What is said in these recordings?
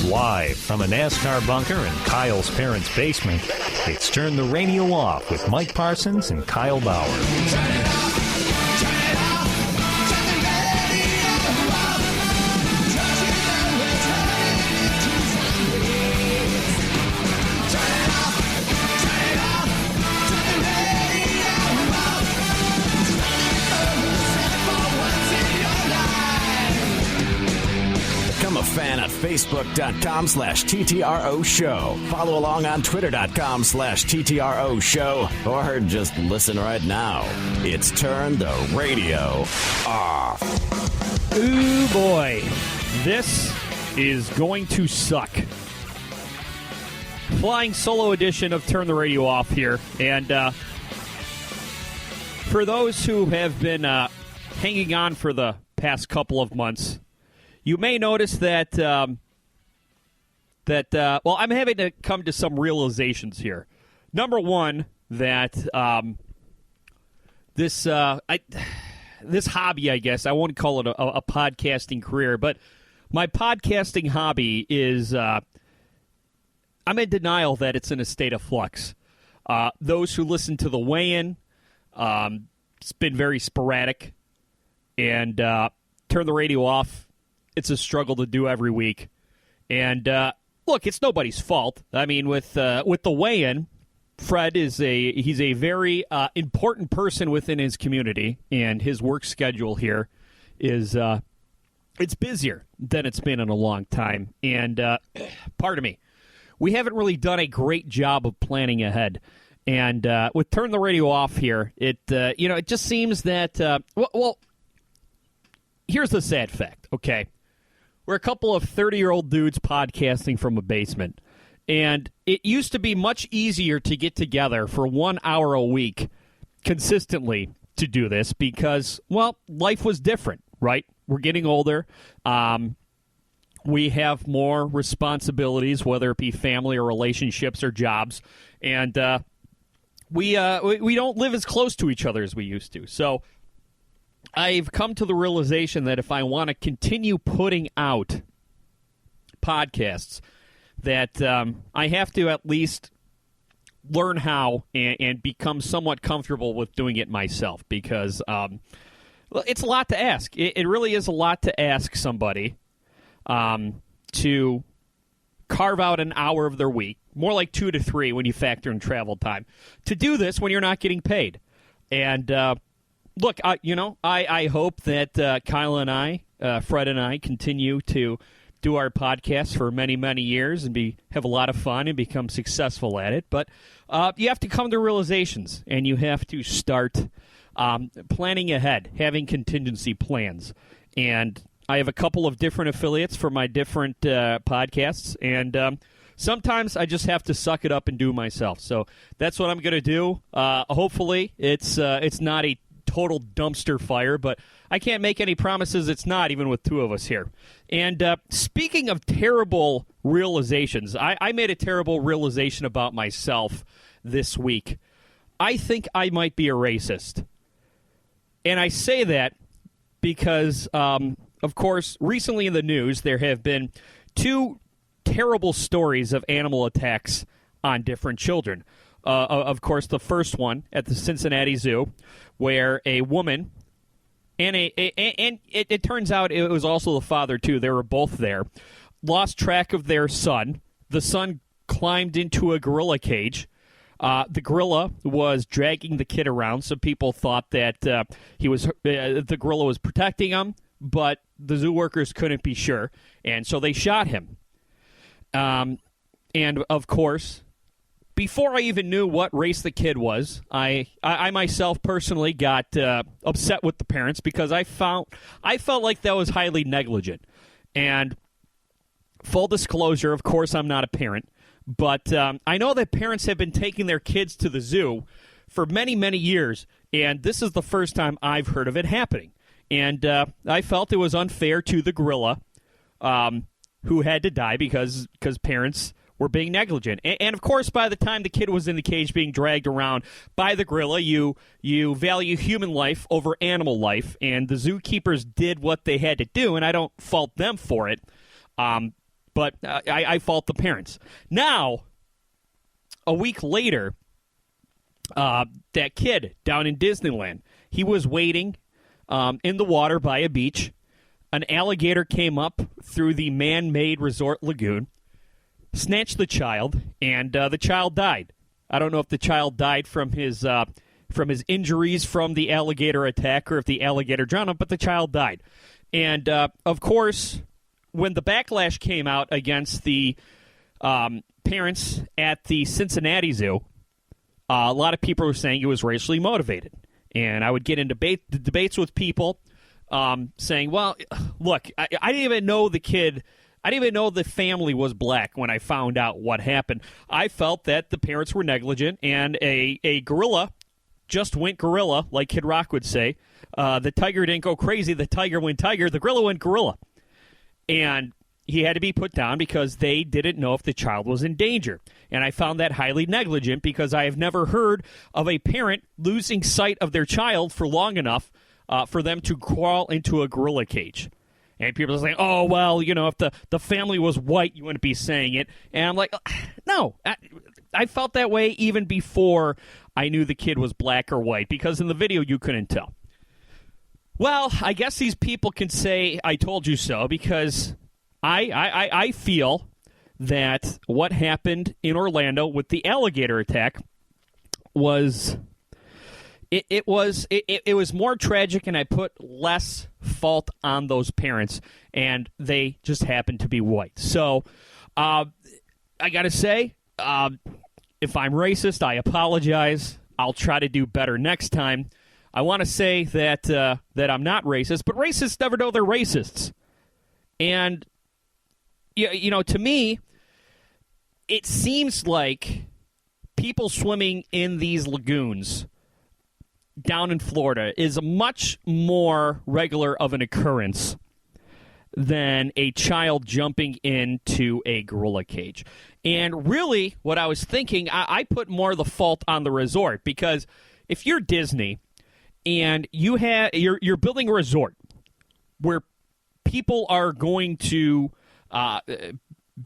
Live from a NASCAR bunker in Kyle's parents' basement, it's Turn the Radio Off with Mike Parsons and Kyle Bauer. Turn it off, turn it off, turn the radio off. Cause you know we're turning into zombies. Turn it off, turn it off, turn the radio off. It's running over for once in your life. Become a fan at Facebook.com/TTRO Show. Follow along on Twitter.com/TTRO Show. Or just listen right now. It's Turn the Radio Off. Ooh, boy. This is going to suck. Flying solo edition of Turn the Radio Off here. And for those who have been hanging on for the past couple of months, you may notice that, I'm having to come to some realizations here. Number one, that this hobby, I guess, I won't call it a podcasting career, but my podcasting hobby is, I'm in denial that it's in a state of flux. Those who listen to the weigh-in, it's been very sporadic, and Turn the Radio Off, it's a struggle to do every week. And, look, it's nobody's fault. I mean, with the weigh-in, Fred he's a very important person within his community, and his work schedule here is it's busier than it's been in a long time. And, pardon me, we haven't really done a great job of planning ahead. And with Turn the Radio Off here, it just seems that, well, here's the sad fact, okay? We're a couple of 30-year-old dudes podcasting from a basement. And it used to be much easier to get together for 1 hour a week consistently to do this because, well, life was different, right? We're getting older. We have more responsibilities, whether it be family or relationships or jobs. And we don't live as close to each other as we used to. So I've come to the realization that if I want to continue putting out podcasts, that I have to at least learn how and become somewhat comfortable with doing it myself because it's a lot to ask. It really is a lot to ask somebody to carve out an hour of their week, more like 2 to 3 when you factor in travel time, to do this when you're not getting paid. And look, I hope that Kyle and I, Fred and I, continue to do our podcast for many, many years and have a lot of fun and become successful at it. But you have to come to realizations, and you have to start planning ahead, having contingency plans. And I have a couple of different affiliates for my different podcasts, and sometimes I just have to suck it up and do it myself. So that's what I'm going to do. Hopefully it's not a total dumpster fire, but I can't make any promises it's not, even with 2 of us here. And speaking of terrible realizations, I made a terrible realization about myself this week. I think I might be a racist. And I say that because, of course, recently in the news, there have been 2 terrible stories of animal attacks on different children. Of course, the first one at the Cincinnati Zoo, where a woman, and it turns out it was also the father, too. They were both there, lost track of their son. The son climbed into a gorilla cage. The gorilla was dragging the kid around, so people thought that the gorilla was protecting him, but the zoo workers couldn't be sure, and so they shot him. And, of course, before I even knew what race the kid was, I myself personally got upset with the parents because I felt like that was highly negligent. And full disclosure, of course, I'm not a parent, but I know that parents have been taking their kids to the zoo for many, many years, and this is the first time I've heard of it happening. And I felt it was unfair to the gorilla who had to die because parents were being negligent. And, of course, by the time the kid was in the cage being dragged around by the gorilla, you value human life over animal life, and the zookeepers did what they had to do, and I don't fault them for it. But But I fault the parents. Now, a week later, that kid down in Disneyland, he was waiting in the water by a beach. An alligator came up through the man-made resort lagoon, snatched the child, and the child died. I don't know if the child died from his injuries from the alligator attack or if the alligator drowned him, but the child died. And, of course, when the backlash came out against the parents at the Cincinnati Zoo, a lot of people were saying it was racially motivated. And I would get in debates with people saying, well, look, I didn't even know the kid. I didn't even know the family was black when I found out what happened. I felt that the parents were negligent, and a gorilla just went gorilla, like Kid Rock would say. The tiger didn't go crazy. The tiger went tiger. The gorilla went gorilla. And he had to be put down because they didn't know if the child was in danger. And I found that highly negligent because I have never heard of a parent losing sight of their child for long enough for them to crawl into a gorilla cage. And people are saying, oh, well, you know, if the family was white, you wouldn't be saying it. And I'm like, no, I felt that way even before I knew the kid was black or white, because in the video you couldn't tell. Well, I guess these people can say, I told you so, because I feel that what happened in Orlando with the alligator attack was... It was more tragic, and I put less fault on those parents, and they just happened to be white. So I got to say, if I'm racist, I apologize. I'll try to do better next time. I want to say that I'm not racist, but racists never know they're racists. And, you know, to me, it seems like people swimming in these lagoons down in Florida is much more regular of an occurrence than a child jumping into a gorilla cage. And really, what I was thinking, I put more of the fault on the resort, because if you're Disney and you're building a resort where people are going to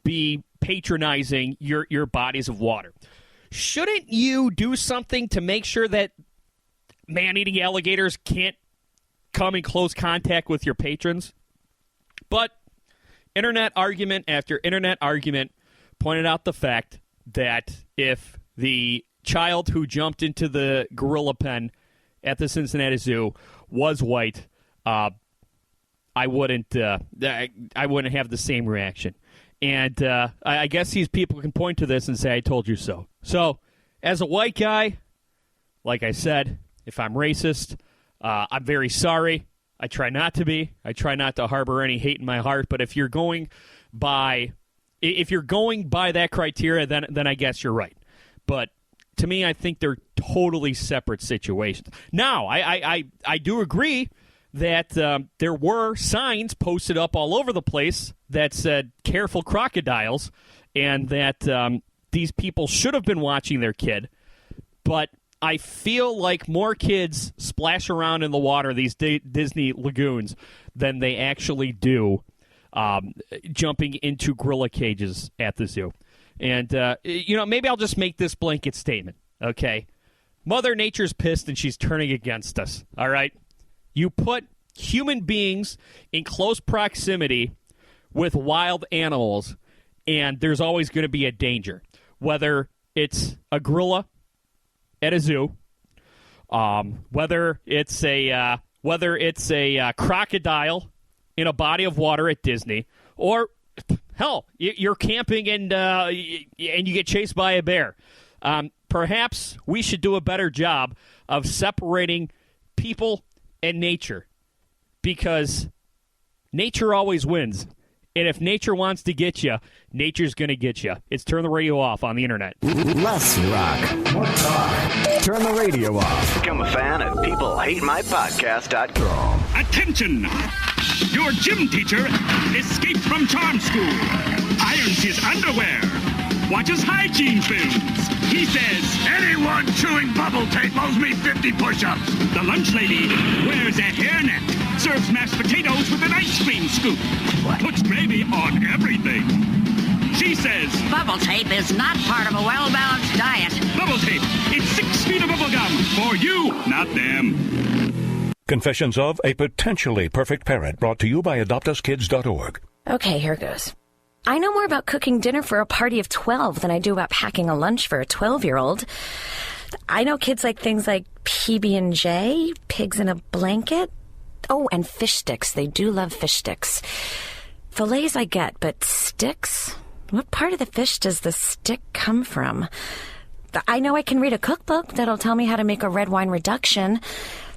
be patronizing your bodies of water, shouldn't you do something to make sure that man-eating alligators can't come in close contact with your patrons? But internet argument after internet argument pointed out the fact that if the child who jumped into the gorilla pen at the Cincinnati Zoo was white, I wouldn't have the same reaction. And I guess these people can point to this and say, I told you so. So, as a white guy, like I said, if I'm racist, I'm very sorry. I try not to be. I try not to harbor any hate in my heart. But if you're going by that criteria, then I guess you're right. But to me, I think they're totally separate situations. Now, I do agree that there were signs posted up all over the place that said "careful crocodiles," and that these people should have been watching their kid. But I feel like more kids splash around in the water, these Disney lagoons, than they actually do jumping into gorilla cages at the zoo. And, maybe I'll just make this blanket statement, okay? Mother Nature's pissed and she's turning against us, all right? You put human beings in close proximity with wild animals, and there's always going to be a danger, whether it's a gorilla at a zoo, whether it's a crocodile in a body of water at Disney, or hell, you're camping and you get chased by a bear. Perhaps we should do a better job of separating people and nature, because nature always wins. And if nature wants to get you, nature's going to get you. It's Turn the Radio Off on the internet. Less rock, more talk. Turn the radio off. Become a fan at peoplehatemypodcast.com. Attention! Your gym teacher escaped from charm school, irons his underwear, watches hygiene films. He says, anyone chewing bubble tape owes me 50 push-ups. The lunch lady wears a hairnet, serves mashed potatoes with an ice cream scoop, puts gravy on everything. He says, Bubble tape is not part of a well-balanced diet. bubble tape. It's 6 feet of bubble gum for you, not them. Confessions of a Potentially Perfect Parent, brought to you by AdoptUsKids.org. Okay, here goes. I know more about cooking dinner for a party of 12 than I do about packing a lunch for a 12-year-old. I know kids like things like PB&J, pigs in a blanket. Oh, and fish sticks. They do love fish sticks. Fillets I get, but sticks? What part of the fish does the stick come from? I know I can read a cookbook that'll tell me how to make a red wine reduction,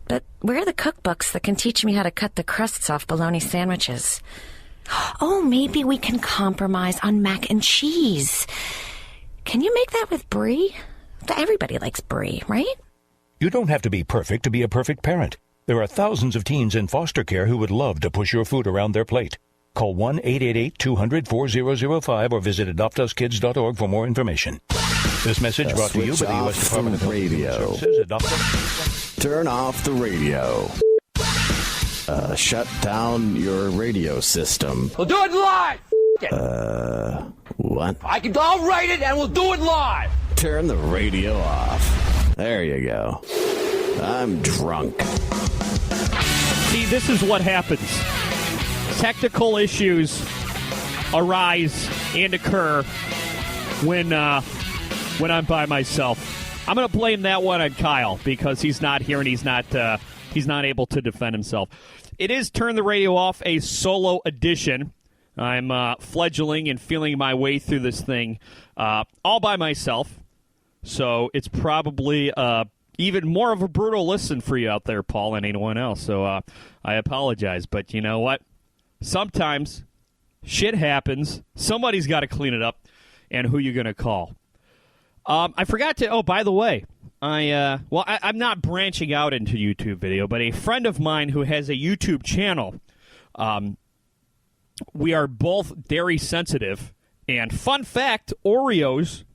but where are the cookbooks that can teach me how to cut the crusts off bologna sandwiches? Oh, maybe we can compromise on mac and cheese. Can you make that with brie? Everybody likes brie, right? You don't have to be perfect to be a perfect parent. There are thousands of teens in foster care who would love to push your food around their plate. Call 1-888-200-4005 or visit AdoptUsKids.org for more information. This message brought to you by the U.S. Department of Health and Human Services. Turn off the radio. Shut down your radio system. We'll do it live. What? I'll write it and we'll do it live. Turn the radio off. There you go. I'm drunk. See, this is what happens. Technical issues arise and occur when I'm by myself. I'm going to blame that one on Kyle because he's not here and he's not able to defend himself. It is Turn the Radio Off, a solo edition. I'm fledgling and feeling my way through this thing all by myself. So it's probably even more of a brutal listen for you out there, Paul, and anyone else. So I apologize. But you know what? Sometimes shit happens. Somebody's got to clean it up. And who you going to call? I forgot to. Oh, by the way, I'm not branching out into YouTube video, but a friend of mine who has a YouTube channel. We are both dairy sensitive, and fun fact: Oreos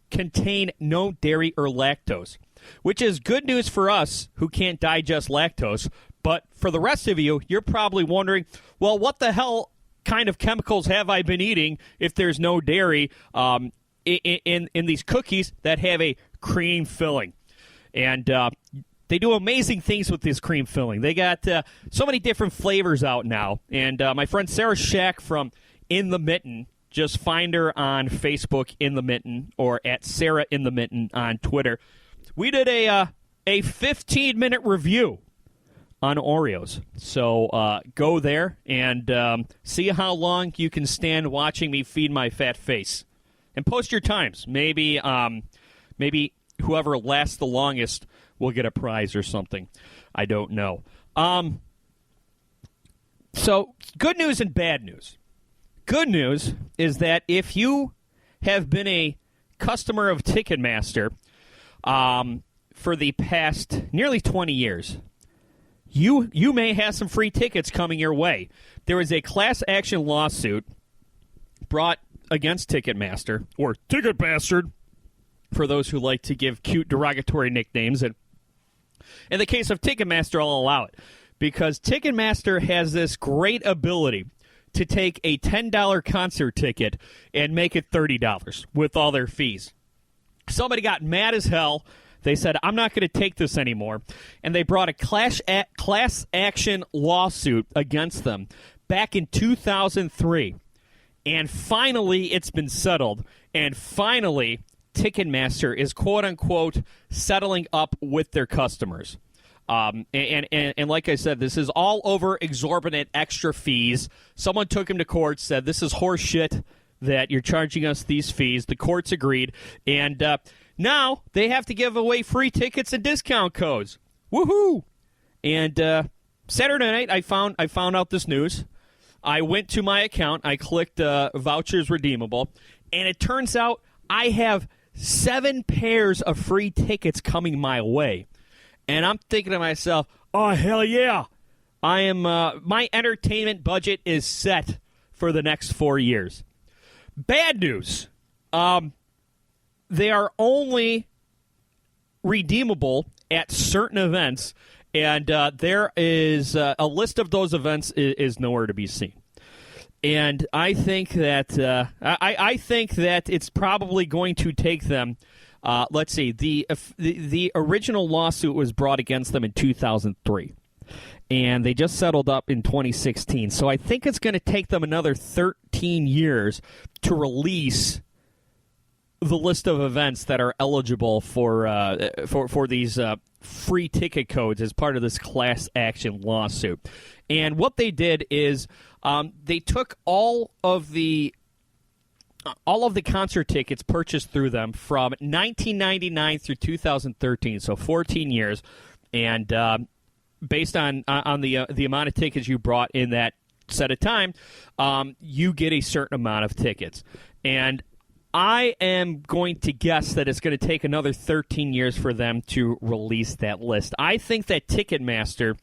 contain no dairy or lactose, which is good news for us who can't digest lactose. But for the rest of you, you're probably wondering, well, what the hell kind of chemicals have I been eating if there's no dairy in these cookies that have a cream filling? And they do amazing things with this cream filling. They got so many different flavors out now. And my friend Sarah Shack from In the Mitten, just find her on Facebook, In the Mitten, or at Sarah In the Mitten on Twitter. We did a 15-minute review on Oreos. So go there and see how long you can stand watching me feed my fat face. And post your times. Maybe whoever lasts the longest will get a prize or something. I don't know. So good news and bad news. Good news is that if you have been a customer of Ticketmaster for the past nearly 20 years, you may have some free tickets coming your way. There is a class action lawsuit brought against Ticketmaster, or Ticketbastard, for those who like to give cute derogatory nicknames. And in the case of Ticketmaster, I'll allow it, because Ticketmaster has this great ability to take a $10 concert ticket and make it $30 with all their fees. Somebody got mad as hell. They said, I'm not going to take this anymore. And they brought a class action lawsuit against them back in 2003. And finally, it's been settled. And finally, Ticketmaster is, quote-unquote, settling up with their customers. And like I said, this is all over exorbitant extra fees. Someone took him to court, said, this is horse shit that you're charging us these fees. The courts agreed. And now they have to give away free tickets and discount codes. Woohoo! And Saturday night, I found out this news. I went to my account. I clicked vouchers redeemable. And it turns out I have 7 pairs of free tickets coming my way. And I'm thinking to myself, oh, hell yeah. I am. My entertainment budget is set for the next 4 years. Bad news. They are only redeemable at certain events, and there is a list of those events is nowhere to be seen. And I think that I think that it's probably going to take them. Let's see. The original lawsuit was brought against them in 2003, and they just settled up in 2016. So I think it's going to take them another 13 years to release the list of events that are eligible for these free ticket codes as part of this class action lawsuit. And what they did is they took all of the concert tickets purchased through them from 1999 through 2013, so 14 years, and based on the amount of tickets you brought in that set of time, you get a certain amount of tickets. And I am going to guess that it's going to take another 13 years for them to release that list. I think that Ticketmaster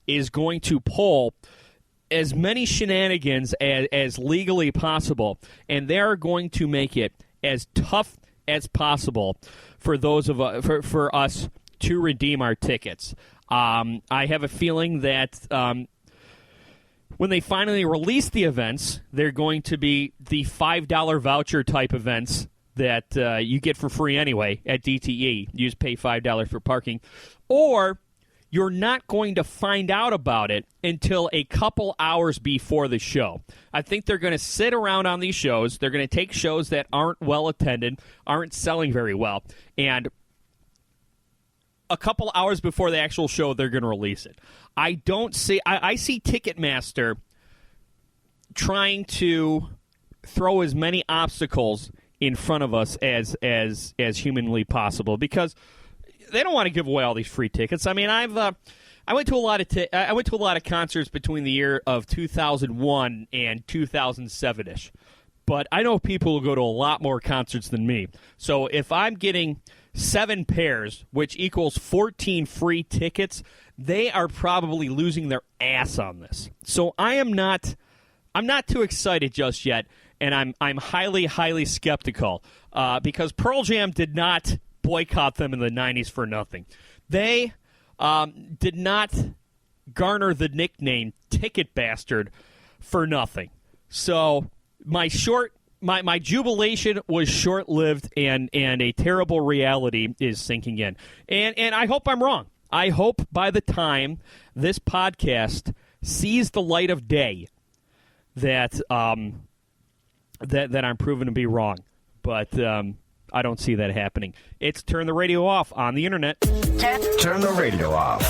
is going to pull as many shenanigans as legally possible, and they're going to make it as tough as possible for those of for us to redeem our tickets. I have a feeling that when they finally release the events, they're going to be the $5 voucher type events that you get for free anyway at DTE. You just pay $5 for parking. Or you're not going to find out about it until a couple hours before the show. I think they're going to sit around on these shows. They're going to take shows that aren't well attended, aren't selling very well, and a couple hours before the actual show, they're going to release it. I see Ticketmaster trying to throw as many obstacles in front of us as humanly possible, because they don't want to give away all these free tickets. I mean, I went to a lot of concerts between the year of 2001 and 2007ish, but I know people who go to a lot more concerts than me. So if I'm getting 7 pairs, which equals 14 free tickets, they are probably losing their ass on this. So I'm not too excited just yet, and I'm highly, highly skeptical because Pearl Jam did not boycott them in the 90s for nothing. They did not garner the nickname Ticket Bastard for nothing. So my jubilation was short-lived, and a terrible reality is sinking in. And I hope I'm wrong. I hope by the time this podcast sees the light of day that that I'm proven to be wrong. But I don't see that happening. It's Turn the Radio Off on the Internet. Turn the radio off.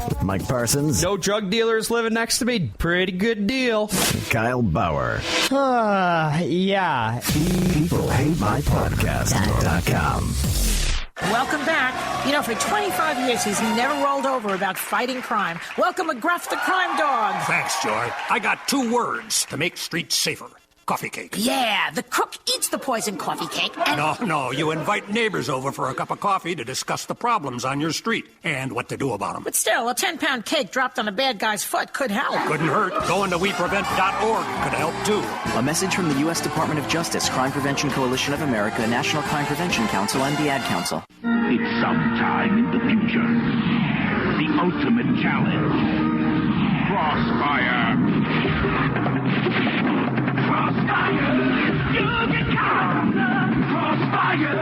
With Mike Parsons. No drug dealers living next to me. Pretty good deal. Kyle Bauer. Yeah. PeopleHateMyPodcast.com. Welcome back. You know, for 25 years, he's never rolled over about fighting crime. Welcome, McGruff the Crime Dog. Thanks, Joy. I got 2 words to make streets safer. Coffee cake. Yeah, the cook eats the poison coffee cake. And No, you invite neighbors over for a cup of coffee to discuss the problems on your street and what to do about them. But still, a 10-pound cake dropped on a bad guy's foot could help. Couldn't hurt. Going to WePrevent.org could help, too. A message from the U.S. Department of Justice, Crime Prevention Coalition of America, National Crime Prevention Council, and the Ad Council. It's sometime in the future. The ultimate challenge. Crossfire. Crossfire! You get caught! Crossfire!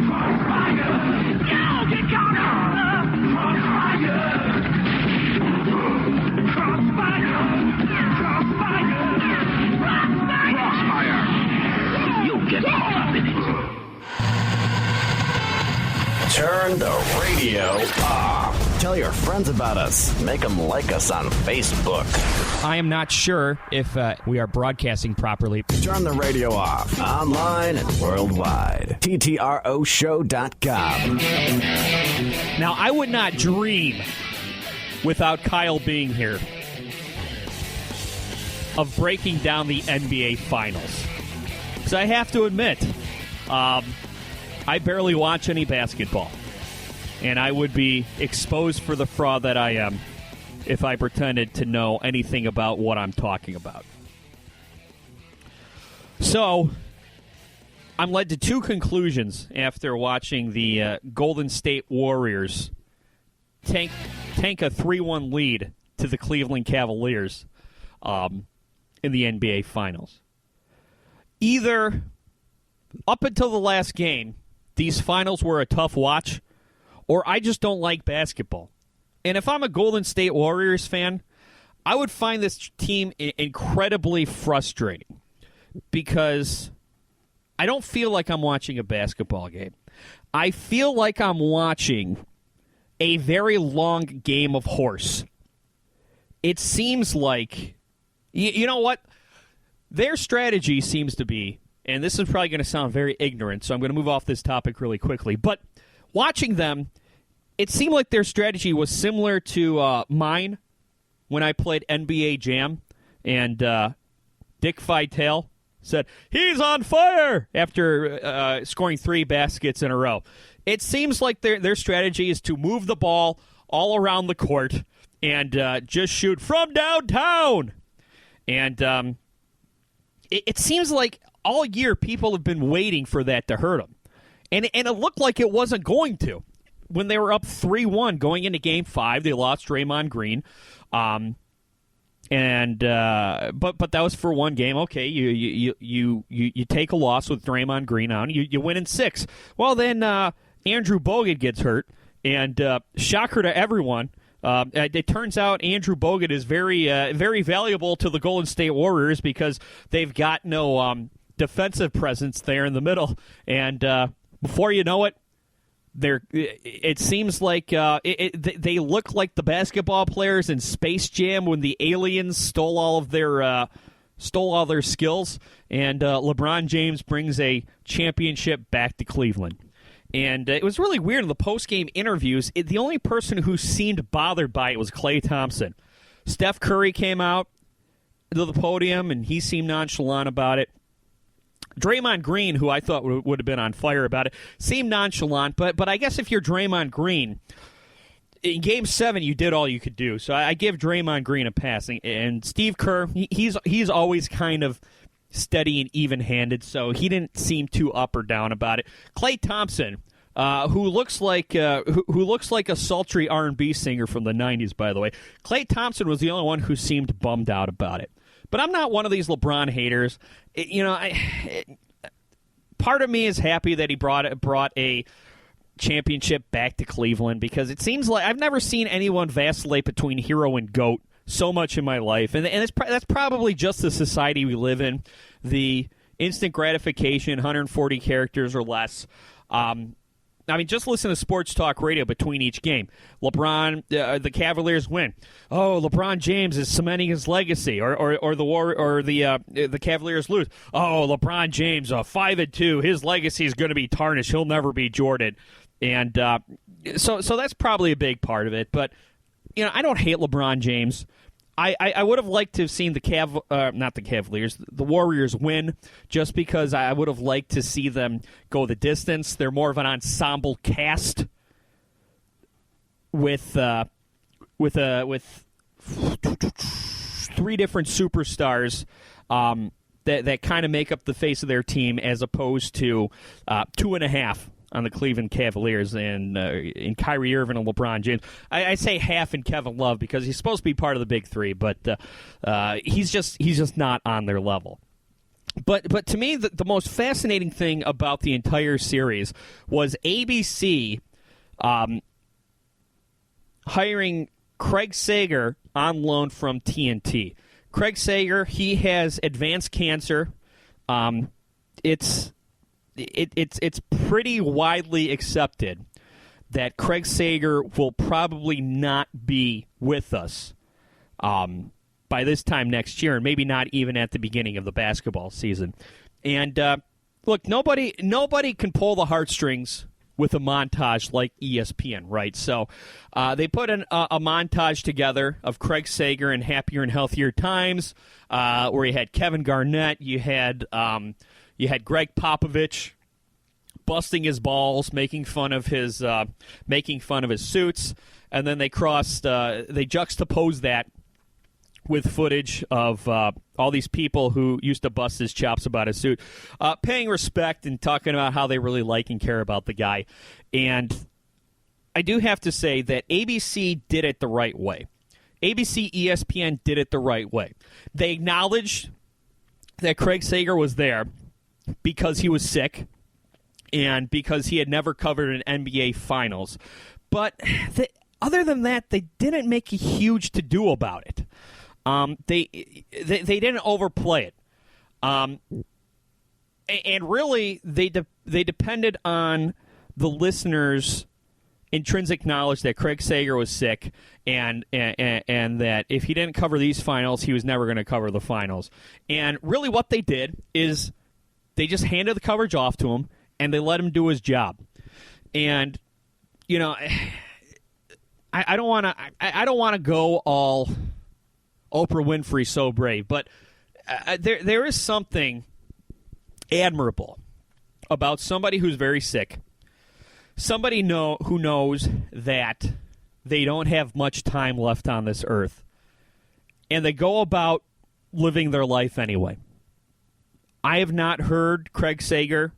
Crossfire! You get caught! Crossfire! Crossfire! Crossfire! Crossfire! You'll get caught up in it. Turn the radio off. Tell your friends about us. Make them like us on Facebook. I am not sure if we are broadcasting properly. Turn the radio off. Online and worldwide. TTROshow.com. Now, I would not dream, without Kyle being here, of breaking down the NBA Finals. Because I have to admit, I barely watch any basketball. And I would be exposed for the fraud that I am if I pretended to know anything about what I'm talking about. So, I'm led to 2 conclusions after watching the Golden State Warriors tank a 3-1 lead to the Cleveland Cavaliers. in the NBA Finals. Either up until the last game, these finals were a tough watch, or I just don't like basketball. And if I'm a Golden State Warriors fan, I would find this team incredibly frustrating because I don't feel like I'm watching a basketball game. I feel like I'm watching a very long game of horse. It seems like, you know what? Their strategy seems to be, and this is probably going to sound very ignorant, so I'm going to move off this topic really quickly, but watching them, it seemed like their strategy was similar to mine when I played NBA Jam, and Dick Vitale said, "He's on fire!" after scoring 3 baskets in a row. It seems like their strategy is to move the ball all around the court and just shoot from downtown. And it seems like all year people have been waiting for that to hurt them. And it looked like it wasn't going to. When they were up 3-1 going into Game 5, they lost Draymond Green. But that was for one game. Okay, you take a loss with Draymond Green on. You win in 6. Well, then Andrew Bogut gets hurt, and shocker to everyone, it turns out Andrew Bogut is very valuable to the Golden State Warriors because they've got no defensive presence there in the middle, and before you know it, it seems like they look like the basketball players in Space Jam when the aliens stole all their skills, and LeBron James brings a championship back to Cleveland. And it was really weird in the post-game interviews. The only person who seemed bothered by it was Klay Thompson. Steph Curry came out to the podium, and he seemed nonchalant about it. Draymond Green, who I thought would have been on fire about it, seemed nonchalant. But I guess if you're Draymond Green, in Game 7 you did all you could do. So I give Draymond Green a pass. And Steve Kerr, he's always kind of steady and even-handed, so he didn't seem too up or down about it. Klay Thompson, who looks like a sultry R&B singer from the 90s, by the way. Klay Thompson was the only one who seemed bummed out about it. But I'm not one of these LeBron haters. Part of me is happy that he brought a championship back to Cleveland because it seems like I've never seen anyone vacillate between hero and GOAT so much in my life. And that's probably just the society we live in, the instant gratification, 140 characters or less. Just listen to sports talk radio between each game. LeBron, the Cavaliers win. Oh, LeBron James is cementing his legacy, or the Cavaliers lose. Oh, LeBron James, 5-2, his legacy is going to be tarnished. He'll never be Jordan, and so that's probably a big part of it. But I don't hate LeBron James. I would have liked to have seen the Warriors win, just because I would have liked to see them go the distance. They're more of an ensemble cast with 3 different superstars that kind of make up the face of their team, as opposed to 2.5 on the Cleveland Cavaliers and in Kyrie Irving and LeBron James. I say half in Kevin Love because he's supposed to be part of the big 3, but he's just not on their level. But to me, the most fascinating thing about the entire series was ABC hiring Craig Sager on loan from TNT. Craig Sager, he has advanced cancer. It's pretty widely accepted that Craig Sager will probably not be with us by this time next year, and maybe not even at the beginning of the basketball season. And look, nobody can pull the heartstrings with a montage like ESPN, right? So they put a montage together of Craig Sager in Happier and Healthier Times, where you had Kevin Garnett, you had Greg Popovich busting his balls, making fun of his suits, and then they juxtaposed that with footage of all these people who used to bust his chops about his suit, paying respect and talking about how they really like and care about the guy. And I do have to say that ABC did it the right way. ABC, ESPN did it the right way. They acknowledged that Craig Sager was there because he was sick and because he had never covered an NBA Finals. But other than that, they didn't make a huge to-do about it. They didn't overplay it. And really, they depended on the listeners' intrinsic knowledge that Craig Sager was sick and that if he didn't cover these finals, he was never going to cover the finals. And really what they did is they just handed the coverage off to him, and they let him do his job. And, you know, I don't want to go all Oprah Winfrey so brave, but there is something admirable about somebody who's very sick, somebody who knows that they don't have much time left on this earth, and they go about living their life anyway. I have not heard Craig Sager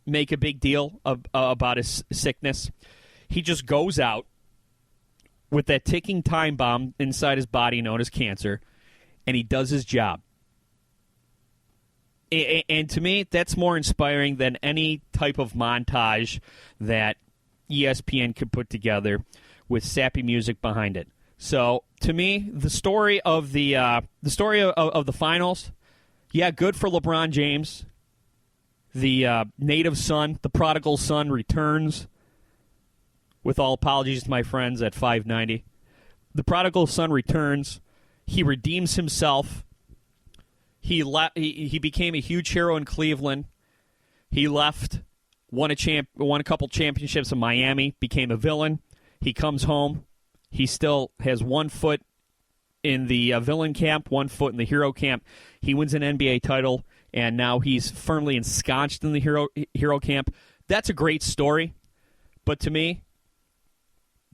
make a big deal about his sickness. He just goes out with that ticking time bomb inside his body known as cancer, and he does his job. And to me, that's more inspiring than any type of montage that ESPN could put together with sappy music behind it. So, to me, the story of the finals, yeah, good for LeBron James. The native son, the prodigal son, returns. With all apologies to my friends at 590, the prodigal son returns. He redeems himself. He became a huge hero in Cleveland. He left, won a couple championships in Miami, became a villain. He comes home. He still has 1 foot in the villain camp, 1 foot in the hero camp. He wins an NBA title, and now he's firmly ensconced in the hero camp. That's a great story, but to me,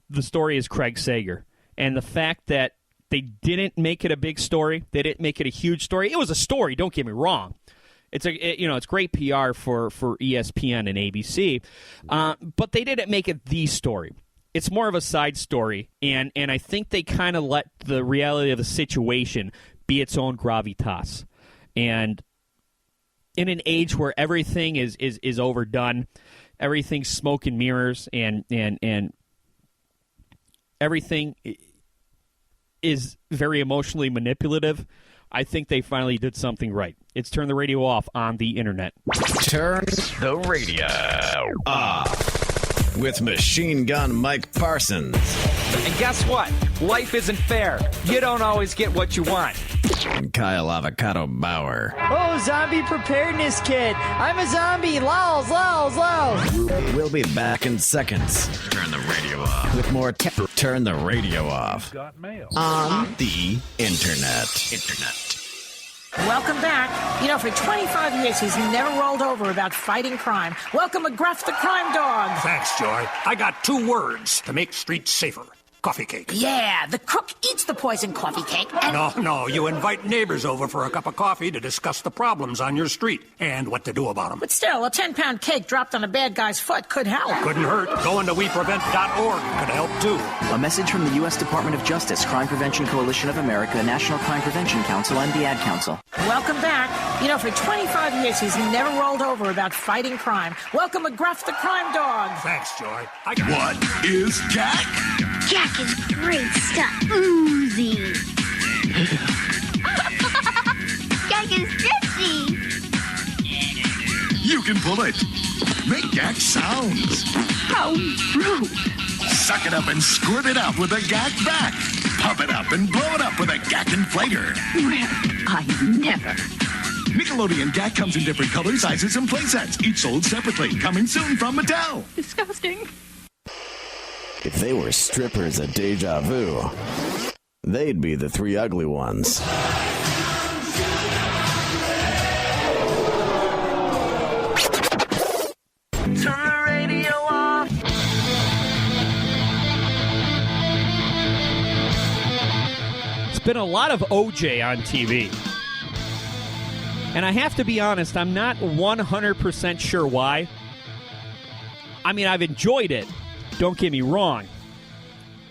the story is Craig Sager. And the fact that they didn't make it a big story, they didn't make it a huge story. It was a story, don't get me wrong. It's great PR for ESPN and ABC, but they didn't make it the story. It's more of a side story, and I think they kind of let the reality of the situation be its own gravitas. And in an age where everything is overdone, everything's smoke and mirrors, and everything is very emotionally manipulative, I think they finally did something right. It's Turn the Radio Off on the Internet. Turn the radio off with Machine Gun Mike Parsons. And guess what? Life isn't fair. You don't always get what you want. And Kyle Avocado Bauer. Oh, zombie preparedness kit. I'm a zombie. Lols, lols, lols. We'll be back in seconds. Turn the radio off. With more Turn the Radio Off. Got mail. On the Internet. Welcome back. You know, for 25 years, he's never rolled over about fighting crime. Welcome, McGruff the Crime Dog. Thanks, Joy. I got 2 words to make streets safer. Coffee cake. Yeah, the crook eats the poison coffee cake. And No, you invite neighbors over for a cup of coffee to discuss the problems on your street and what to do about them. But still, a 10-pound cake dropped on a bad guy's foot could help. Couldn't hurt. Going to weprevent.org could help, too. A message from the U.S. Department of Justice, Crime Prevention Coalition of America, National Crime Prevention Council, and the Ad Council. Welcome back. You know, for 25 years, he's never rolled over about fighting crime. Welcome, McGruff the Crime Dog. Thanks, Joy. What is Jack? Jack is great stuff. Oozy. Jack is stretchy. You can pull it. Make Jack sounds. How rude. Suck it up and squirt it out with a Gak Vac. Pump it up and blow it up with a Gak Inflator. Well, I never. Nickelodeon Gak comes in different colors, sizes, and playsets, each sold separately. Coming soon from Mattel. Disgusting. If they were strippers at Deja Vu, they'd be the 3 ugly ones. Turn the radio off. It's been a lot of OJ on TV. And I have to be honest, I'm not 100% sure why. I mean, I've enjoyed it. Don't get me wrong.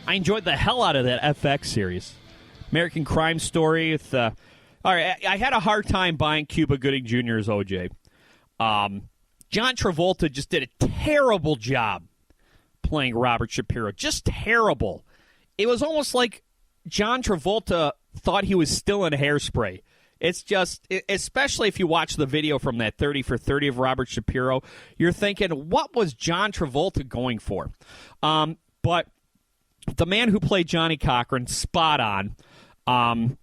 I enjoyed the hell out of that FX series. American Crime Story. With, all right, I had a hard time buying Cuba Gooding Jr. as O.J. John Travolta just did a terrible job playing Robert Shapiro. Just terrible. It was almost like John Travolta thought he was still in Hairspray. It's just, especially if you watch the video from that 30 for 30 of Robert Shapiro, you're thinking, what was John Travolta going for? But the man who played Johnny Cochran, spot on.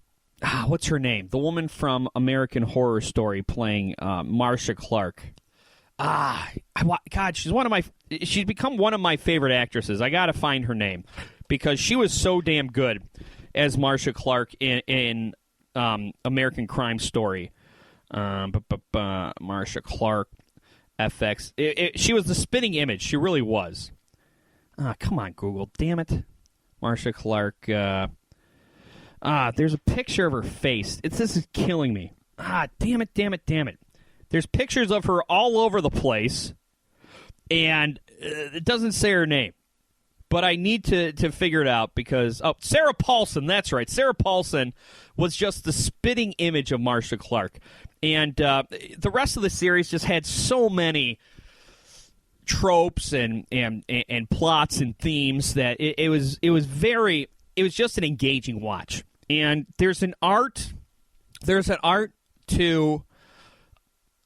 What's her name? The woman from American Horror Story playing Marcia Clark. God, she's become one of my favorite actresses. I got to find her name because she was so damn good as Marcia Clark in American Crime Story. Marcia Clark, FX. She was the spitting image. She really was. Come on, Google. Damn it. Marcia Clark. There's a picture of her face. This is killing me. Damn it. There's pictures of her all over the place, and it doesn't say her name. But I need to figure it out because... Oh, Sarah Paulson, that's right. Sarah Paulson was just the spitting image of Marcia Clark. And the rest of the series just had so many tropes and plots and themes that it was just an engaging watch. And there's an art to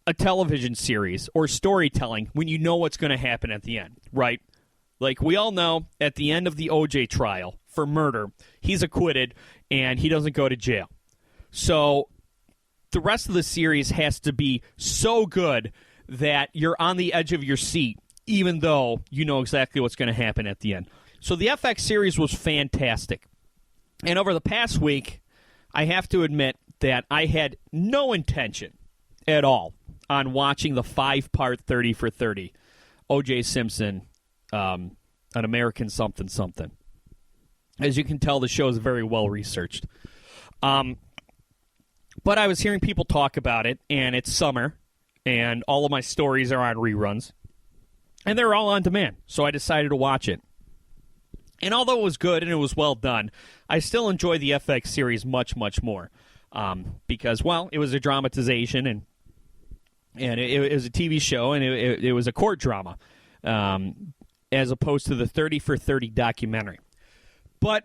a television series or storytelling when you know what's going to happen at the end, right? Like we all know at the end of the O.J. trial for murder, he's acquitted and he doesn't go to jail. So the rest of the series has to be so good that you're on the edge of your seat even though you know exactly what's going to happen at the end. So the FX series was fantastic. And over the past week, I have to admit that I had no intention at all on watching the 5-part 30 for 30 O.J. Simpson, an American something something. As you can tell, the show is very well researched. But I was hearing people talk about it, and it's summer, and all of my stories are on reruns, and they're all on demand. So I decided to watch it. And although it was good and it was well done, I still enjoy the FX series much, much more. Because, well, it was a dramatization, and it was a TV show, and it was a court drama, as opposed to the 30 for 30 documentary. But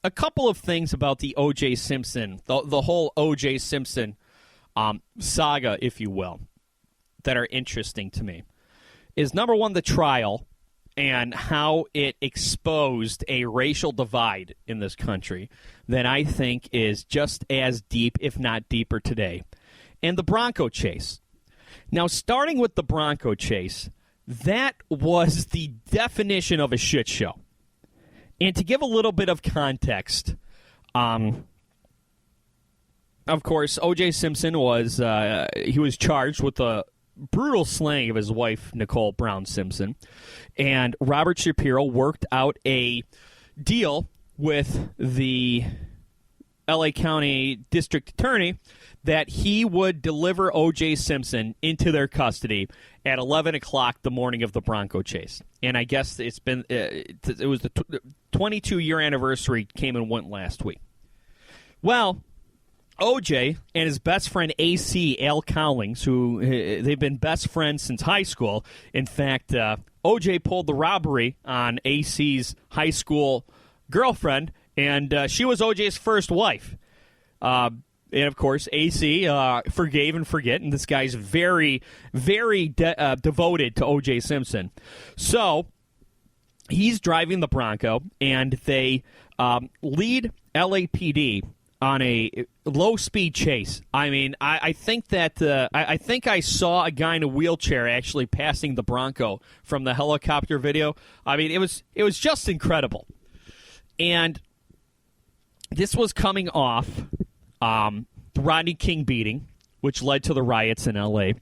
a couple of things about the O.J. Simpson, the whole O.J. Simpson saga, if you will, that are interesting to me, is number one, the trial and how it exposed a racial divide in this country that I think is just as deep, if not deeper today. And the Bronco chase. Now, starting with the Bronco chase, that was the definition of a shit show. And to give a little bit of context, of course, O.J. Simpson was charged with the brutal slaying of his wife, Nicole Brown Simpson. And Robert Shapiro worked out a deal with the L.A. County District Attorney that he would deliver O.J. Simpson into their custody at 11 o'clock the morning of the Bronco chase. And I guess it was the 22-year anniversary came and went last week. Well, O.J. and his best friend A.C. Al Cowlings, who they've been best friends since high school. In fact, O.J. pulled the robbery on A.C.'s high school girlfriend, and she was O.J.'s first wife. And, of course, A.C. forgave and forget, and this guy's very, very devoted to O.J. Simpson. So he's driving the Bronco, and they lead LAPD on a low-speed chase. I mean, I think that I think I saw a guy in a wheelchair actually passing the Bronco from the helicopter video. I mean, it was just incredible. And this was coming off the Rodney King beating, which led to the riots in L.A.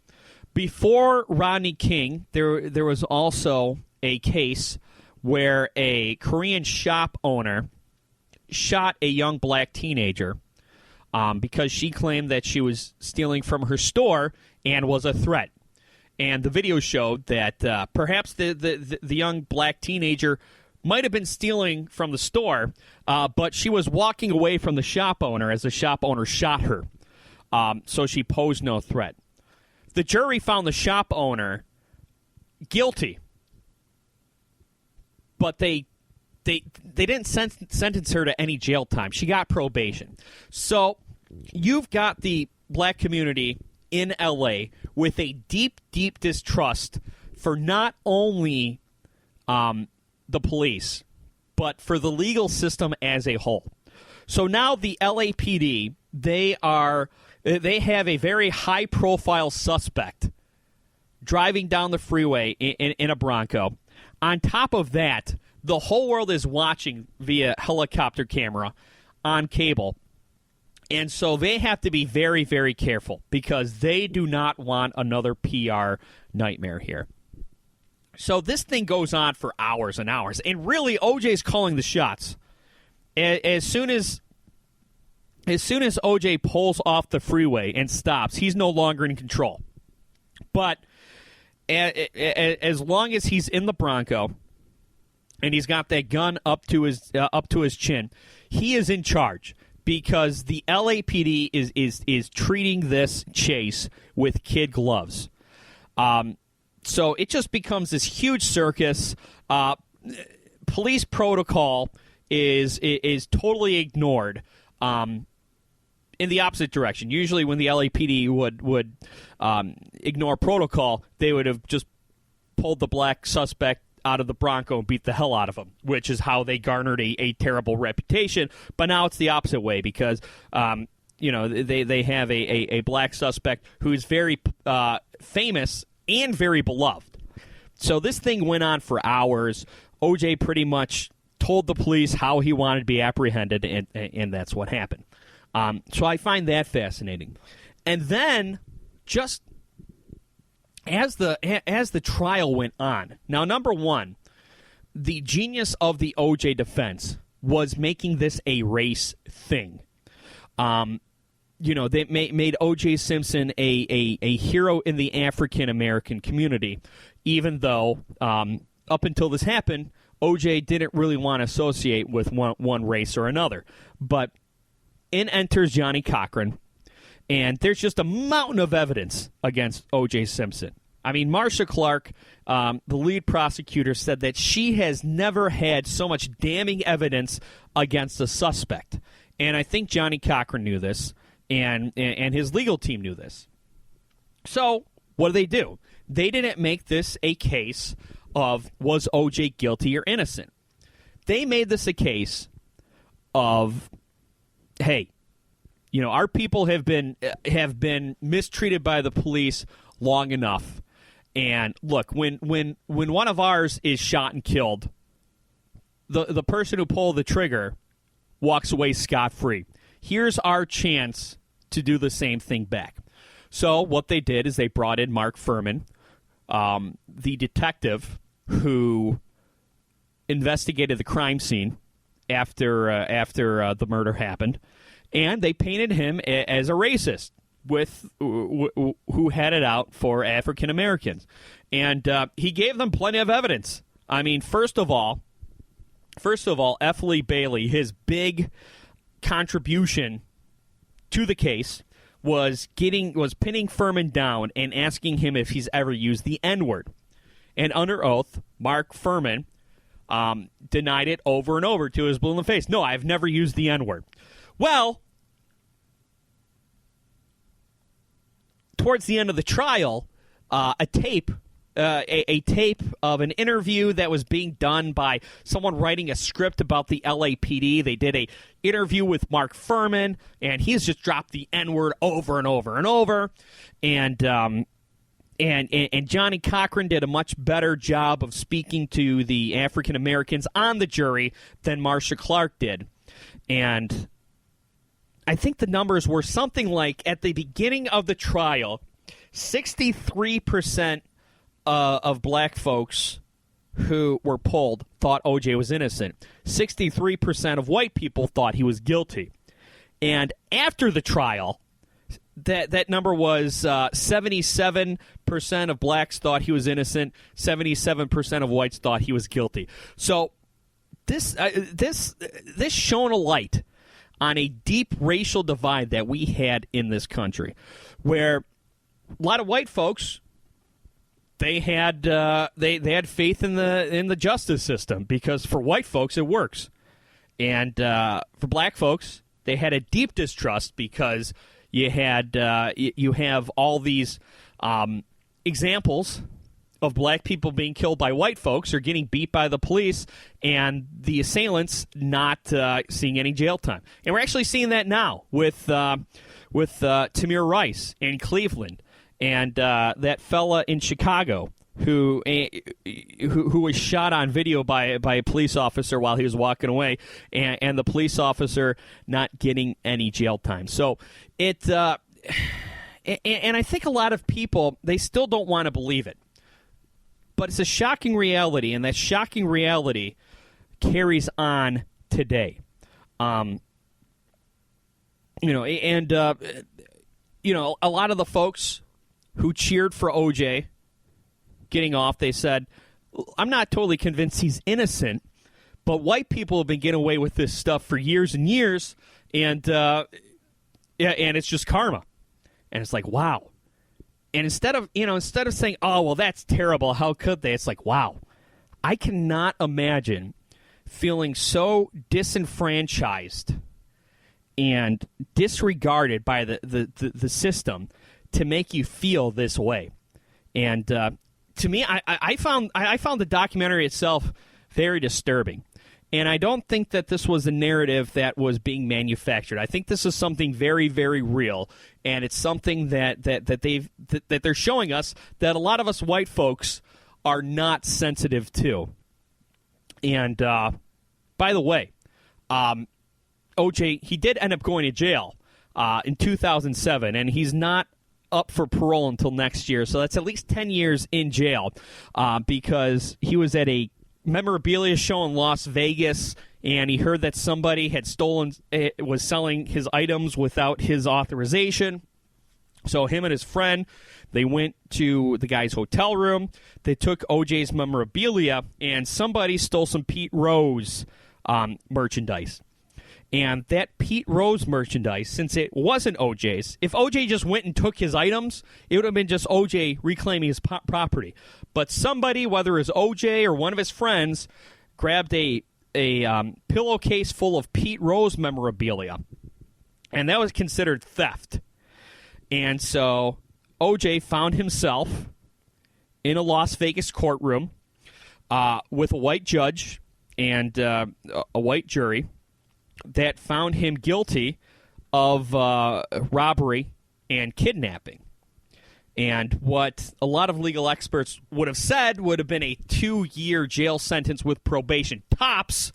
Before Rodney King, there was also a case where a Korean shop owner shot a young black teenager because she claimed that she was stealing from her store and was a threat. And the video showed that perhaps the young black teenager might have been stealing from the store, but she was walking away from the shop owner as the shop owner shot her. So she posed no threat. The jury found the shop owner guilty, but they didn't sentence her to any jail time. She got probation. So you've got the black community in L.A. with a deep, deep distrust for not only the police, but for the legal system as a whole. So now the LAPD, they have a very high-profile suspect driving down the freeway in a Bronco. On top of that, the whole world is watching via helicopter camera on cable. And so they have to be very, very careful because they do not want another PR nightmare here. So this thing goes on for hours and hours. And really, OJ's calling the shots. As soon as OJ pulls off the freeway and stops, he's no longer in control. But as long as he's in the Bronco and he's got that gun up to his chin, he is in charge because the LAPD is treating this chase with kid gloves. So it just becomes this huge circus. Police protocol is totally ignored. In the opposite direction. Usually when the LAPD would ignore protocol, they would have just pulled the black suspect out of the Bronco and beat the hell out of him, which is how they garnered a terrible reputation. But now it's the opposite way because, they have a black suspect who's very famous and very beloved. So this thing went on for hours. OJ pretty much told the police how he wanted to be apprehended, and that's what happened. So I find that fascinating. And then, just as the trial went on, now number one, the genius of the OJ defense was making this a race thing. They made O.J. Simpson a hero in the African American community, even though up until this happened, O.J. didn't really want to associate with one race or another. But in enters Johnny Cochran, and there's just a mountain of evidence against O.J. Simpson. I mean, Marcia Clark, the lead prosecutor, said that she has never had so much damning evidence against a suspect. And I think Johnny Cochran knew this, and his legal team knew this. So what do? They didn't make this a case of was O.J. guilty or innocent. They made this a case of, hey, our people have been mistreated by the police long enough. And look, when one of ours is shot and killed, the person who pulled the trigger walks away scot-free. Here's our chance to do the same thing back. So what they did is they brought in Mark Furman, the detective who investigated the crime scene after the murder happened, and they painted him as a racist who had it out for African Americans. And he gave them plenty of evidence. I mean, first of all, F. Lee Bailey, his big contribution to the case was pinning Furman down and asking him if he's ever used the N-word. And under oath, Mark Furman denied it over and over to his blue in the face. No, I've never used the N-word. Well, towards the end of the trial, a tape of an interview that was being done by someone writing a script about the LAPD. They did a interview with Mark Furman, and he's just dropped the N-word over and over and over. And Johnny Cochran did a much better job of speaking to the African Americans on the jury than Marcia Clark did. And I think the numbers were something like, at the beginning of the trial, 63% of black folks who were polled thought O.J. was innocent. 63% of white people thought he was guilty. And after the trial, that number was 77% of blacks thought he was innocent, 77% of whites thought he was guilty. So this shone a light on a deep racial divide that we had in this country, where a lot of white folks, they had faith in the justice system because for white folks it works, and for black folks they had a deep distrust because you have all these examples of black people being killed by white folks or getting beat by the police, and the assailants not seeing any jail time. And we're actually seeing that now with Tamir Rice in Cleveland and that fella in Chicago who was shot on video by a police officer while he was walking away, and the police officer not getting any jail time. So it and I think a lot of people, they still don't want to believe it. But it's a shocking reality, and that shocking reality carries on today. A lot of the folks who cheered for OJ getting off, they said, I'm not totally convinced he's innocent, but white people have been getting away with this stuff for years and years, and it's just karma. And it's like, wow. And instead of saying, oh, well, that's terrible, how could they? It's like, wow, I cannot imagine feeling so disenfranchised and disregarded by the system to make you feel this way. And to me, I found the documentary itself very disturbing. And I don't think that this was a narrative that was being manufactured. I think this is something very, very real, and it's something that they're showing us that a lot of us white folks are not sensitive to. And by the way, OJ, he did end up going to jail in 2007, and he's not up for parole until next year. So that's at least 10 years in jail because he was at a memorabilia show in Las Vegas, and he heard that somebody had was selling his items without his authorization. So him and his friend, they went to the guy's hotel room. They took OJ's memorabilia, and somebody stole some Pete Rose merchandise. And that Pete Rose merchandise, since it wasn't OJ's, if OJ just went and took his items, it would have been just OJ reclaiming his property. But somebody, whether it's OJ or one of his friends, grabbed a pillowcase full of Pete Rose memorabilia. And that was considered theft. And so OJ found himself in a Las Vegas courtroom with a white judge and a white jury that found him guilty of robbery and kidnapping. And what a lot of legal experts would have said would have been a 2-year jail sentence with probation tops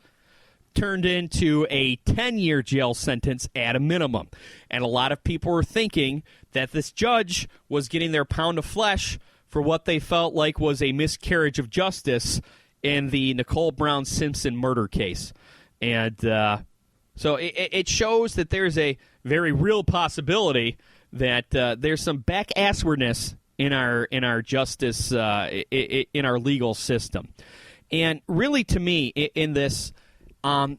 turned into a 10-year jail sentence at a minimum. And a lot of people were thinking that this judge was getting their pound of flesh for what they felt like was a miscarriage of justice in the Nicole Brown Simpson murder case. And so it shows that there's a very real possibility that there's some back-asswardness in our justice, in our legal system. And really, to me, in this, I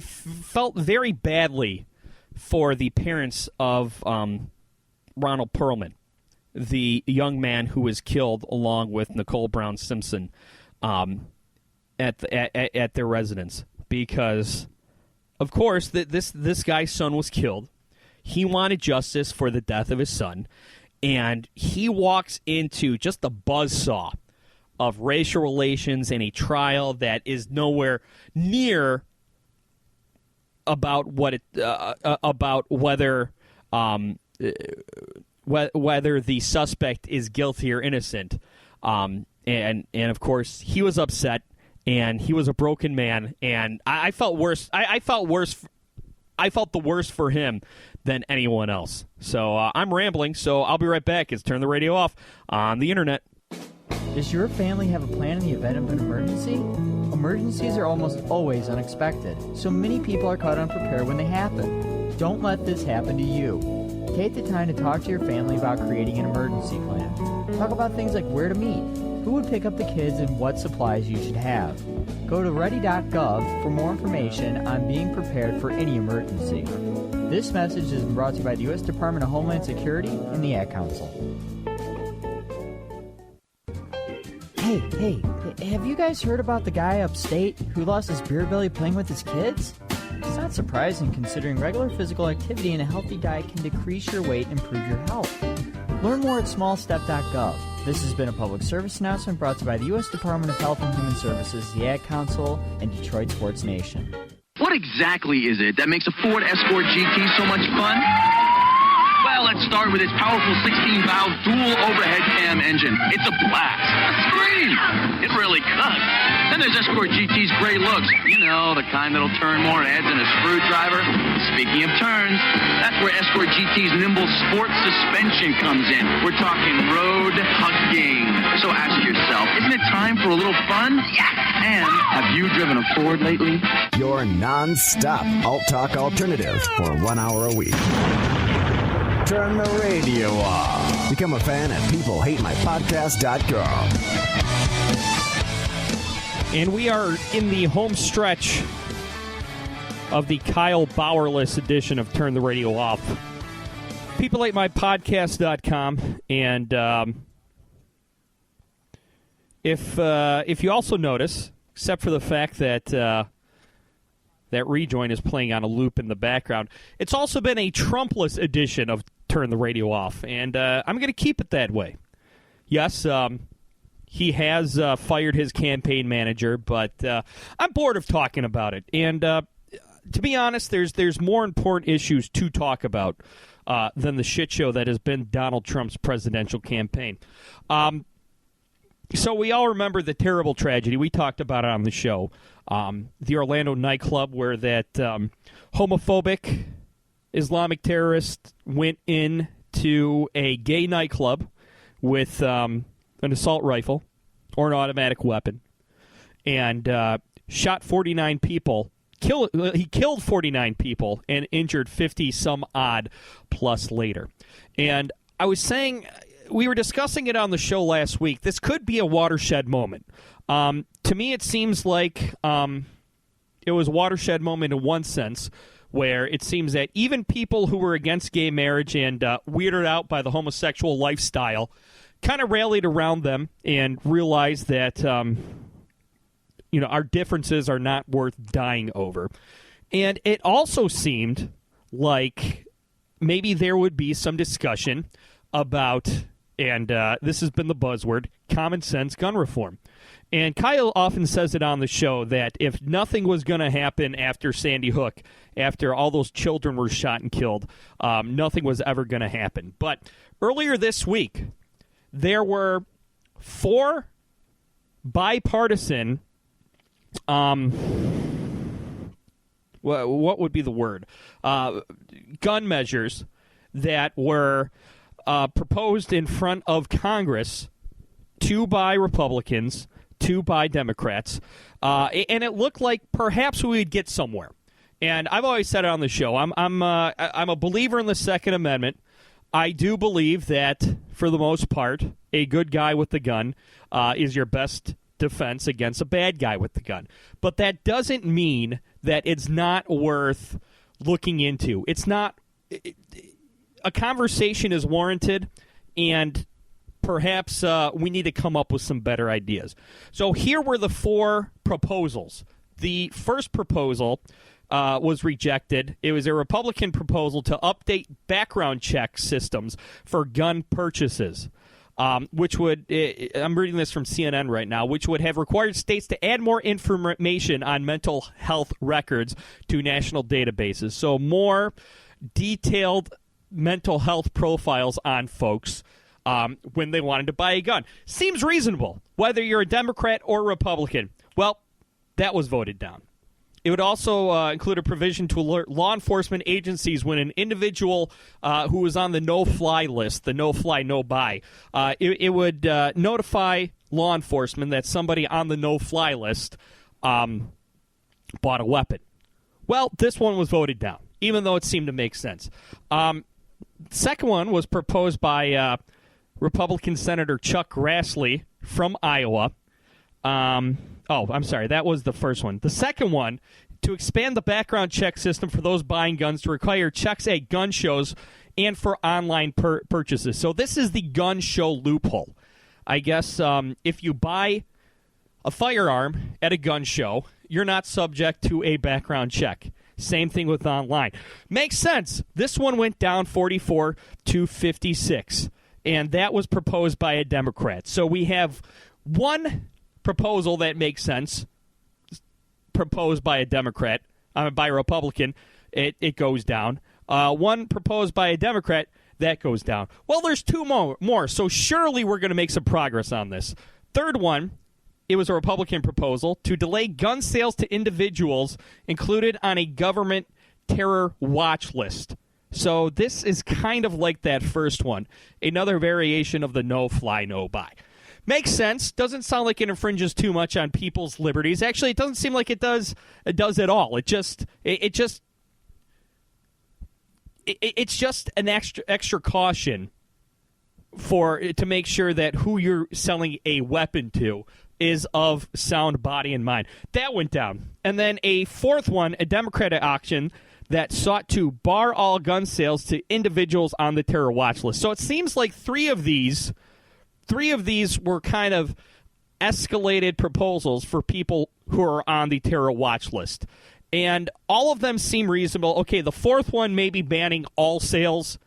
felt very badly for the parents of Ronald Perlman, the young man who was killed along with Nicole Brown Simpson at their residence, because, of course, this guy's son was killed. He wanted justice for the death of his son, and he walks into just a buzzsaw of racial relations in a trial that is nowhere near about what about whether the suspect is guilty or innocent. And of course, he was upset, and he was a broken man, and I felt worse. I felt the worst for him than anyone else. So I'm rambling, so I'll be right back. It's Turn the Radio Off on the Internet. Does your family have a plan in the event of an emergency? Emergencies are almost always unexpected, so many people are caught unprepared when they happen. Don't let this happen to you. Take the time to talk to your family about creating an emergency plan. Talk about things like where to meet, who would pick up the kids, and what supplies you should have. Go to ready.gov for more information on being prepared for any emergency. This message has been brought to you by the U.S. Department of Homeland Security and the Ad Council. Hey, have you guys heard about the guy upstate who lost his beer belly playing with his kids? It's not surprising considering regular physical activity and a healthy diet can decrease your weight and improve your health. Learn more at smallstep.gov. This has been a public service announcement brought to you by the U.S. Department of Health and Human Services, the Ad Council, and Detroit Sports Nation. What exactly is it that makes a Ford Escort GT so much fun? Well, let's start with its powerful 16-valve dual overhead cam engine. It's a blast. A scream. It really cuts. Then there's Escort GT's great looks. You know, the kind that'll turn more heads than a screwdriver. Speaking of turns, that's where Escort GT's nimble sports suspension comes in. We're talking road hugging. So ask yourself, isn't it time for a little fun? Yeah. And have you driven a Ford lately? Your non-stop alt-talk alternative for 1 hour a week. Turn the radio off. Become a fan at peoplehatemypodcast.com. And we are in the home stretch of the Kyle Bauerless edition of Turn the Radio Off. peoplehatemypodcast.com. And if you also notice, except for the fact that that rejoin is playing on a loop in the background, it's also been a Trumpless edition of Turn the Radio Off, and I'm going to keep it that way. Yes, he has fired his campaign manager, but I'm bored of talking about it. And to be honest, there's more important issues to talk about than the shit show that has been Donald Trump's presidential campaign. So we all remember the terrible tragedy. We talked about it on the show. The Orlando nightclub where that homophobic Islamic terrorist went into a gay nightclub with an assault rifle or an automatic weapon and shot 49 people. He killed 49 people and injured 50-some-odd plus later. And I was saying, we were discussing it on the show last week, this could be a watershed moment. To me, it seems like it was a watershed moment in one sense, where it seems that even people who were against gay marriage and weirded out by the homosexual lifestyle kind of rallied around them and realized that our differences are not worth dying over. And it also seemed like maybe there would be some discussion about, and this has been the buzzword, common sense gun reform. And Kyle often says it on the show that if nothing was going to happen after Sandy Hook, after all those children were shot and killed, nothing was ever going to happen. But earlier this week, there were 4 bipartisan, what would be the word, gun measures that were proposed in front of Congress, 2 by Republicans, 2 by Democrats, and it looked like perhaps we would get somewhere. And I've always said it on the show. I'm a believer in the Second Amendment. I do believe that, for the most part, a good guy with the gun is your best defense against a bad guy with the gun. But that doesn't mean that it's not worth looking into. It's not. A conversation is warranted, and perhaps we need to come up with some better ideas. So here were the 4 proposals. The first proposal was rejected. It was a Republican proposal to update background check systems for gun purchases, which would, I'm reading this from CNN right now, which would have required states to add more information on mental health records to national databases. So more detailed mental health profiles on folks when they wanted to buy a gun. Seems reasonable, whether you're a Democrat or Republican. Well, that was voted down. It would also include a provision to alert law enforcement agencies when an individual who was on the no-fly list, the no-fly, no-buy, it would notify law enforcement that somebody on the no-fly list bought a weapon. Well, this one was voted down, even though it seemed to make sense. Second one was proposed by Republican Senator Chuck Grassley from Iowa. I'm sorry. That was the first one. The second one, to expand the background check system for those buying guns to require checks at gun shows and for online purchases. So this is the gun show loophole. I guess if you buy a firearm at a gun show, you're not subject to a background check. Same thing with online. Makes sense. This one went down 44-56, and that was proposed by a Democrat. So we have one proposal that makes sense, proposed by a Democrat, by a Republican, it goes down. One proposed by a Democrat, that goes down. Well, there's two more, so surely we're going to make some progress on this. Third one, it was a Republican proposal to delay gun sales to individuals included on a government terror watch list. So this is kind of like that first one, another variation of the no-fly, no-buy. Makes sense. Doesn't sound like it infringes too much on people's liberties. Actually, it doesn't seem like it does at all. It's just an extra caution to make sure that who you're selling a weapon to is of sound body and mind. That went down. And then a fourth one, a Democratic auction that sought to bar all gun sales to individuals on the terror watch list. So it seems like three of these were kind of escalated proposals for people who are on the terror watch list. And all of them seem reasonable. Okay, the fourth one, maybe banning all sales.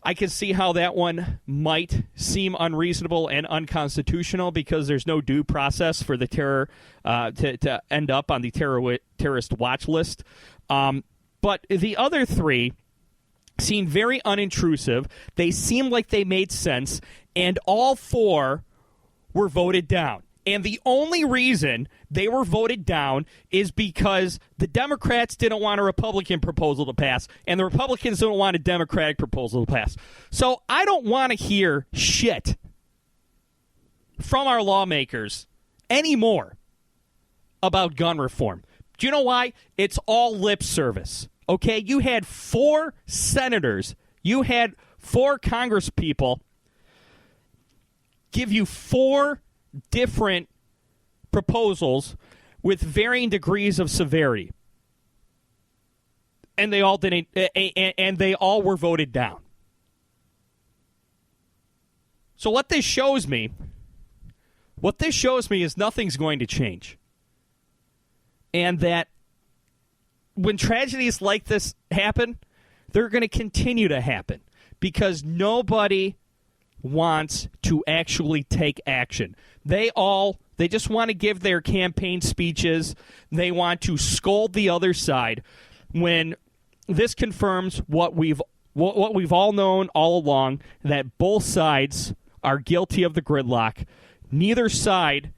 I can see how that one might seem unreasonable and unconstitutional because there's no due process for the terror to end up on the terrorist watch list. But the other three seem very unintrusive. They seem like they made sense, and all four were voted down. And the only reason they were voted down is because the Democrats didn't want a Republican proposal to pass, and the Republicans don't want a Democratic proposal to pass. So I don't want to hear shit from our lawmakers anymore about gun reform. Do you know why? It's all lip service. Okay? You had 4 senators, you had 4 congresspeople give you 4 different proposals with varying degrees of severity, and they all didn't, and they all were voted down. So what this shows me is nothing's going to change, and that when tragedies like this happen, they're going to continue to happen because nobody wants to actually take action. They just want to give their campaign speeches. They want to scold the other side when this confirms what we've all known all along, that both sides are guilty of the gridlock. Neither side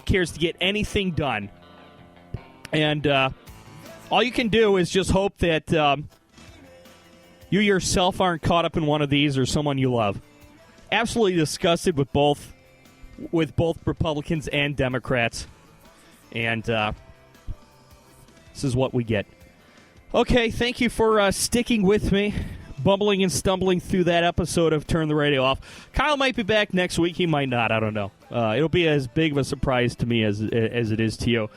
cares to get anything done. And all you can do is just hope that you yourself aren't caught up in one of these or someone you love. Absolutely disgusted with both Republicans and Democrats. And this is what we get. Okay, thank you for sticking with me, bumbling and stumbling through that episode of Turn the Radio Off. Kyle might be back next week. He might not. I don't know. It'll be as big of a surprise to me as it is to you.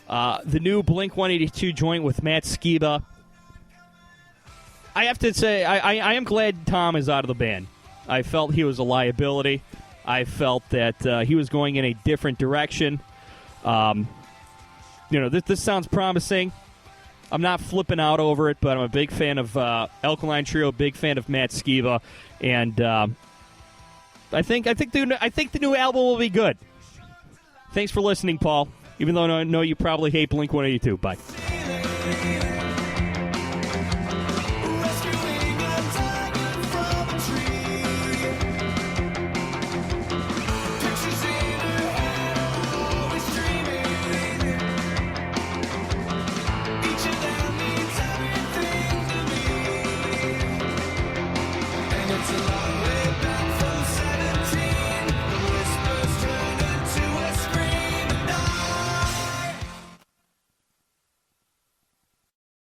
The new Blink-182 joint with Matt Skiba. I have to say, I am glad Tom is out of the band. I felt he was a liability. I felt that he was going in a different direction. This sounds promising. I'm not flipping out over it, but I'm a big fan of Alkaline Trio, big fan of Matt Skiba, and I think the new album will be good. Thanks for listening, Paul. Even though I know you probably hate Blink-182. Bye. It's a long way